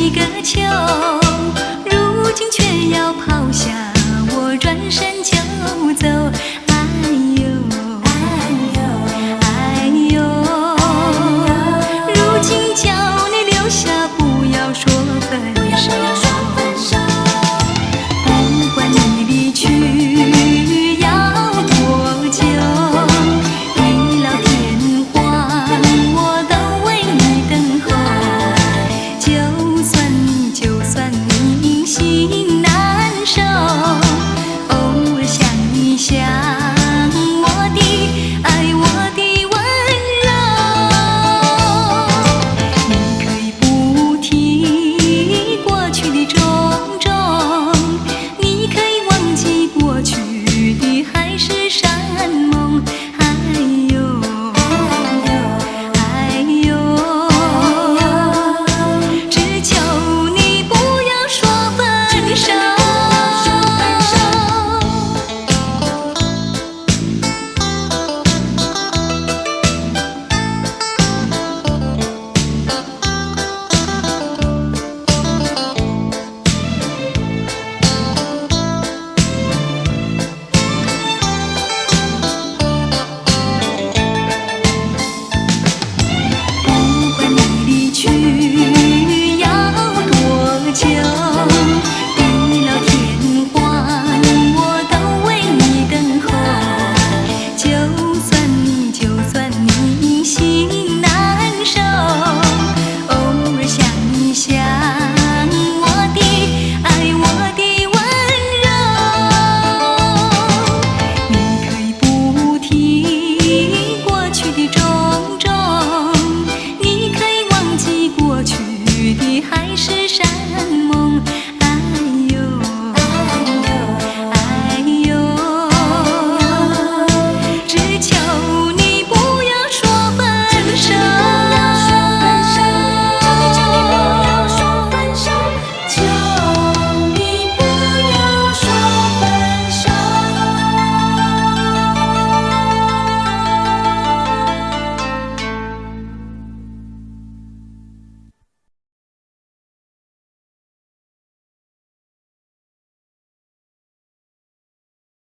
一个秋，如今却要抛下我，转身就走。哎呦，哎呦，哎呦，如今叫你留下，不要说分手。不管你离去要多久，地老天荒，我都为你等候。就算你心难受，偶尔想一想我的爱，我的温柔。你可以不提过去的种种，你可以忘记过去的海誓山盟。哎呦，哎呦，只求你不要说分手。不管你离去要多久，地老天荒，我都为你等候。就算你心难受，偶尔想一想我的爱，我的温柔。你可以不提过去的种种，你可以忘记过去的海誓山盟。